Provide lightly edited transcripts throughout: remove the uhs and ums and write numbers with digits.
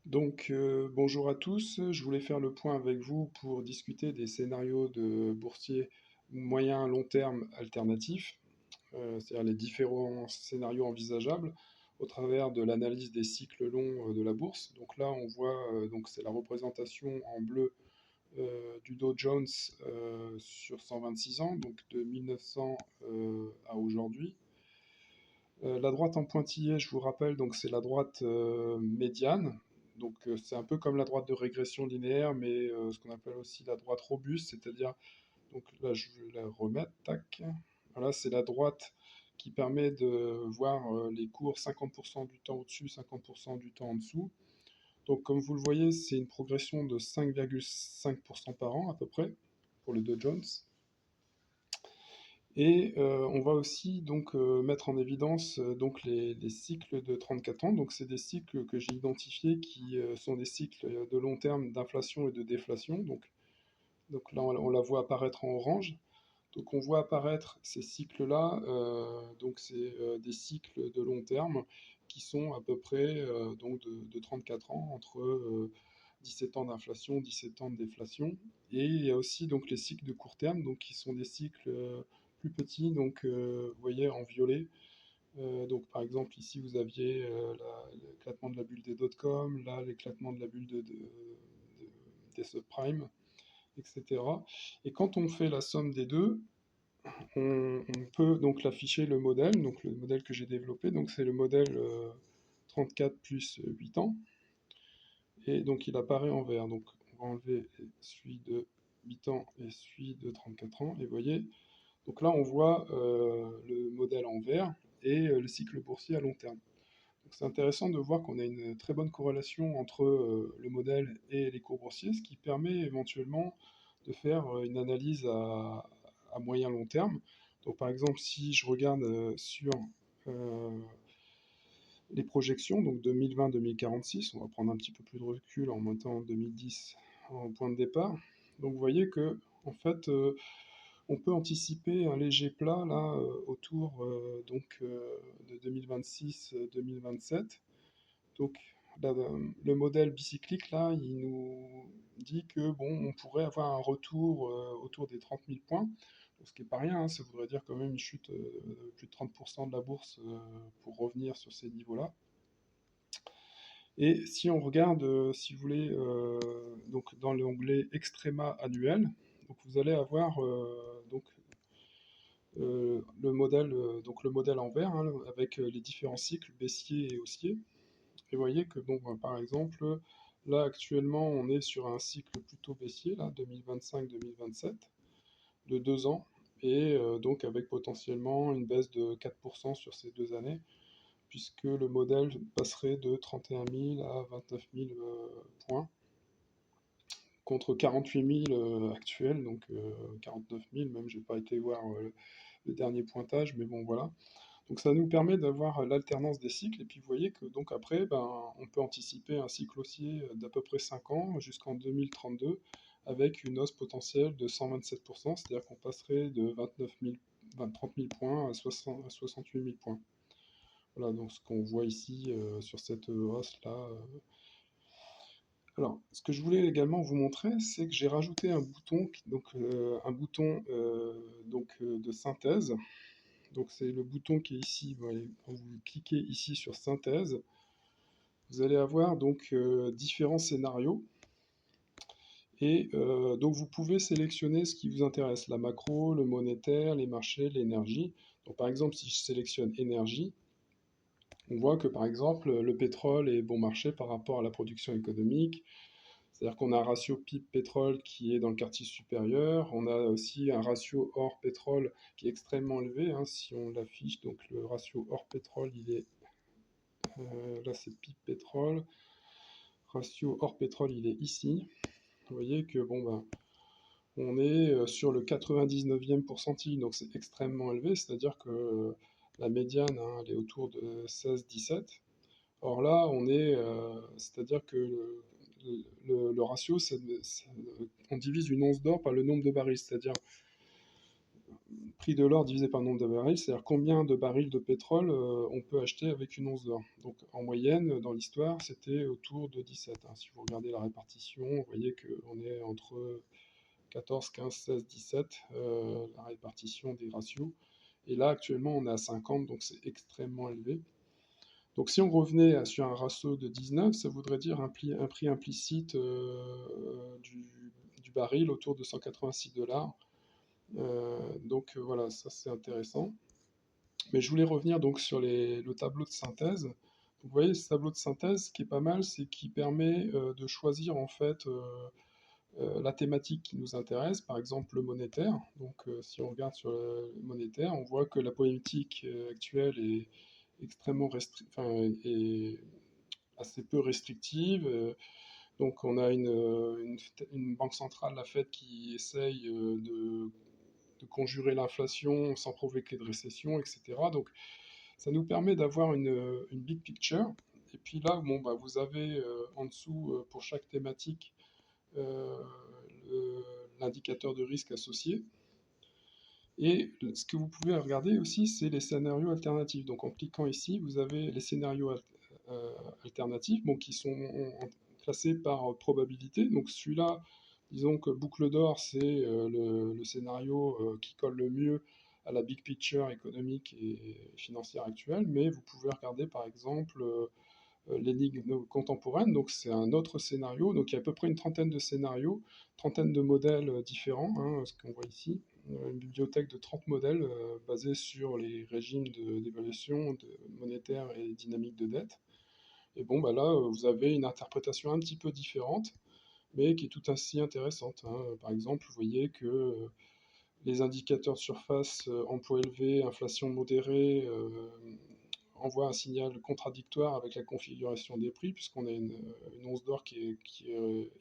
Bonjour à tous. Je voulais faire le point avec vous pour discuter des scénarios de boursiers moyen long terme alternatifs, c'est-à-dire les différents scénarios envisageables au travers de l'analyse des cycles longs de la bourse. Donc là, on voit, c'est la représentation en bleu du Dow Jones sur 126 ans, donc de 1900 à aujourd'hui. La droite en pointillé, je vous rappelle, donc c'est la droite médiane. C'est un peu comme la droite de régression linéaire, mais ce qu'on appelle aussi la droite robuste, c'est-à-dire, donc là je vais la remettre, tac. Voilà, c'est la droite qui permet de voir les cours 50% du temps au-dessus, 50% du temps en dessous. Donc comme vous le voyez, c'est une progression de 5,5% par an à peu près pour le Dow Jones. Et on va aussi mettre en évidence les cycles de 34 ans. Donc c'est des cycles que j'ai identifiés qui sont des cycles de long terme d'inflation et de déflation. Donc là on la voit apparaître en orange. Donc on voit apparaître ces cycles-là. Donc c'est des cycles de long terme qui sont à peu près de 34 ans, entre 17 ans d'inflation, 17 ans de déflation. Et il y a aussi donc les cycles de court terme, donc qui sont des cycles plus petits, vous voyez en violet. Donc par exemple ici vous aviez l'éclatement de la bulle des dot-com, là l'éclatement de la bulle des subprimes, etc. Et quand on fait la somme des deux, on peut donc l'afficher le modèle, donc le modèle que j'ai développé, donc c'est le modèle 34 plus 8 ans, et donc il apparaît en vert. Donc on va enlever celui de 8 ans et celui de 34 ans, et vous voyez, donc là on voit le modèle en vert et le cycle boursier à long terme. Donc c'est intéressant de voir qu'on a une très bonne corrélation entre le modèle et les cours boursiers, ce qui permet éventuellement de faire une analyse à moyen long terme. Donc par exemple, si je regarde sur euh, les projections, donc 2020-2046, on va prendre un petit peu plus de recul en mettant 2010 en point de départ. Donc vous voyez que en fait, on peut anticiper un léger plat là autour de 2026-2027. Donc le modèle bicyclique là, il nous dit que bon, on pourrait avoir un retour autour des 30 000 points, ce qui n'est pas rien, hein. Ça voudrait dire quand même une chute de plus de 30% de la bourse pour revenir sur ces niveaux-là. Et si on regarde, si vous voulez, donc dans l'onglet Extrema annuel, donc vous allez avoir le modèle en vert, hein, avec les différents cycles baissiers et haussiers. Et vous voyez que, bon, par exemple, là actuellement, on est sur un cycle plutôt baissier, là, 2025-2027, de 2 ans, et donc avec potentiellement une baisse de 4% sur ces 2 années, puisque le modèle passerait de 31 000 à 29 000 points, contre 48 000 actuels, donc 49 000, même, j'ai pas été voir le dernier pointage, mais bon, voilà. Donc ça nous permet d'avoir l'alternance des cycles, et puis vous voyez que donc après, on peut anticiper un cycle haussier d'à peu près 5 ans jusqu'en 2032, avec une hausse potentielle de 127%, c'est-à-dire qu'on passerait de 29 000, 30 000 points à 68 000 points. Voilà donc ce qu'on voit ici sur cette hausse-là. Alors, ce que je voulais également vous montrer, c'est que j'ai rajouté un bouton, de synthèse. Donc c'est le bouton qui est ici. Vous voyez, quand vous cliquez ici sur synthèse, vous allez avoir donc différents scénarios. Et donc vous pouvez sélectionner ce qui vous intéresse, la macro, le monétaire, les marchés, l'énergie. Donc par exemple, si je sélectionne énergie, on voit que par exemple le pétrole est bon marché par rapport à la production économique. C'est-à-dire qu'on a un ratio PIB pétrole qui est dans le quartier supérieur. On a aussi un ratio hors pétrole qui est extrêmement élevé, hein, si on l'affiche. Donc le ratio hors pétrole, il est là, c'est PIB pétrole. Ratio hors pétrole, il est ici. Vous voyez que bon on est sur le 99e pourcentile, donc c'est extrêmement élevé. C'est-à-dire que la médiane, hein, elle est autour de 16-17. Or là, c'est-à-dire que le ratio, on divise une once d'or par le nombre de barils, c'est-à-dire prix de l'or divisé par le nombre de barils, c'est-à-dire combien de barils de pétrole on peut acheter avec une once d'or. Donc en moyenne, dans l'histoire, c'était autour de 17, hein. Si vous regardez la répartition, vous voyez qu'on est entre 14, 15, 16, 17, la répartition des ratios. Et là, actuellement, on est à 50, donc c'est extrêmement élevé. Donc si on revenait sur un ratio de 19, ça voudrait dire un prix implicite du baril autour de 186 $. Donc voilà, ça c'est intéressant. Mais je voulais revenir donc sur le tableau de synthèse. Donc, vous voyez, ce tableau de synthèse, ce qui est pas mal, c'est qu'il permet de choisir en fait la thématique qui nous intéresse, par exemple le monétaire. Donc si on regarde sur le monétaire, on voit que la politique actuelle est extrêmement enfin, est assez peu restrictive. Donc on a une banque centrale, la Fed, qui essaye de conjurer l'inflation sans provoquer de récession, etc. Donc ça nous permet d'avoir une big picture. Et puis là, bon, bah, vous avez en dessous, pour chaque thématique, euh, l'indicateur de risque associé. Et ce que vous pouvez regarder aussi, c'est les scénarios alternatifs. Donc en cliquant ici, vous avez les scénarios alternatifs, bon, qui sont classés par probabilité. Donc celui-là, disons que boucle d'or, c'est le scénario qui colle le mieux à la big picture économique et financière actuelle. Mais vous pouvez regarder par exemple l'énigme contemporaine, donc c'est un autre scénario. Donc il y a à peu près une trentaine de scénarios, trentaine de modèles différents, hein, ce qu'on voit ici, une bibliothèque de 30 modèles basés sur les régimes d'évaluation monétaire et dynamique de dette. Et bon, bah là, vous avez une interprétation un petit peu différente, mais qui est tout aussi intéressante, hein. Par exemple, vous voyez que les indicateurs de surface, emploi élevé, inflation modérée, envoie un signal contradictoire avec la configuration des prix, puisqu'on a une once d'or qui est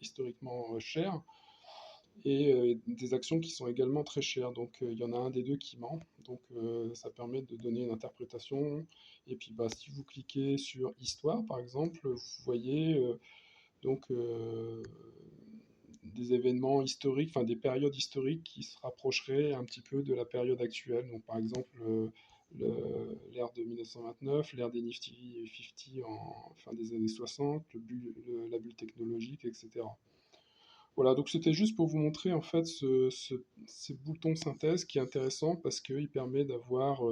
historiquement chère, et des actions qui sont également très chères. Donc il y en a un des deux qui ment. Donc ça permet de donner une interprétation. Et puis bah, si vous cliquez sur Histoire, par exemple, vous voyez donc des événements historiques, enfin des périodes historiques qui se rapprocheraient un petit peu de la période actuelle. Donc par exemple l'ère de 1929, l'ère des Nifty 50 en fin des années 60, la bulle technologique, etc. Voilà, donc c'était juste pour vous montrer en fait ces boutons synthèse qui est intéressant parce qu'il permet d'avoir,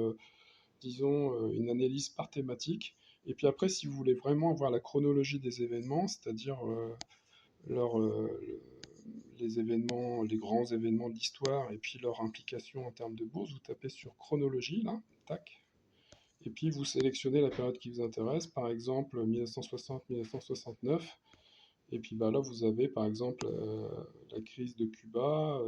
disons, une analyse par thématique. Et puis après, si vous voulez vraiment avoir la chronologie des événements, c'est-à-dire leur, les événements, les grands événements de l'histoire et puis leur implication en termes de bourse, vous tapez sur chronologie, là, tac, et puis vous sélectionnez la période qui vous intéresse, par exemple 1960-1969, et puis bah, là vous avez par exemple la crise de Cuba,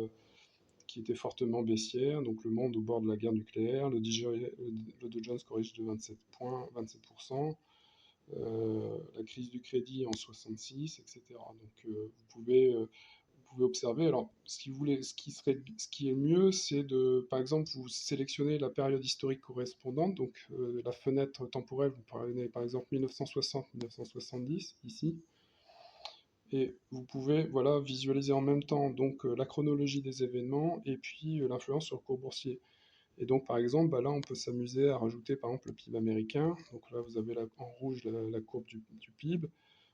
qui était fortement baissière, donc le monde au bord de la guerre nucléaire, le Dow Jones corrige de 27 points, 27%, la crise du crédit en 66, etc. Donc vous pouvez observer. Alors, ce qui est mieux, c'est de, par exemple, vous sélectionnez la période historique correspondante, donc la fenêtre temporelle, vous prenez par exemple 1960-1970 ici, et vous pouvez voilà visualiser en même temps donc la chronologie des événements et puis l'influence sur le cours boursier. Et donc, par exemple, bah là, on peut s'amuser à rajouter, par exemple, le PIB américain. Donc là, vous avez en rouge la courbe du PIB.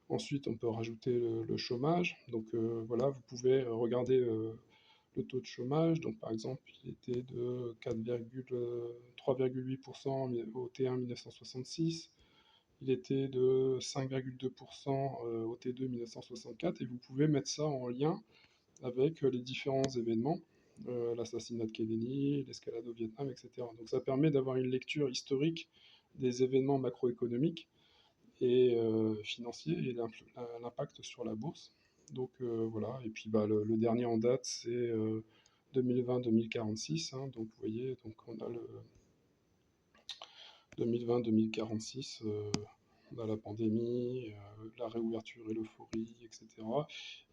Ensuite, on peut rajouter le chômage. Donc voilà, vous pouvez regarder le taux de chômage. Donc, par exemple, il était de 3,8% au T1 1966. Il était de 5,2% au T2 1964. Et vous pouvez mettre ça en lien avec les différents événements, l'assassinat de Kennedy, l'escalade au Vietnam, etc. Donc ça permet d'avoir une lecture historique des événements macroéconomiques et financiers et l'impact sur la bourse. Donc voilà, et puis bah, le dernier en date, c'est 2020-2046, hein. Donc vous voyez, donc on a le 2020-2046, on a la pandémie, la réouverture et l'euphorie, etc.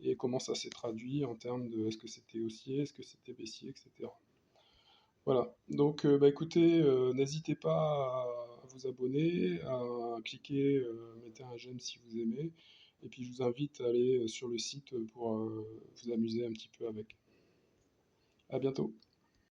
Et comment ça s'est traduit en termes de est-ce que c'était haussier, est-ce que c'était baissier, etc. Voilà, donc bah, écoutez, n'hésitez pas à vous abonner, à cliquer, mettez un j'aime si vous aimez, et puis je vous invite à aller sur le site pour vous amuser un petit peu avec. À bientôt.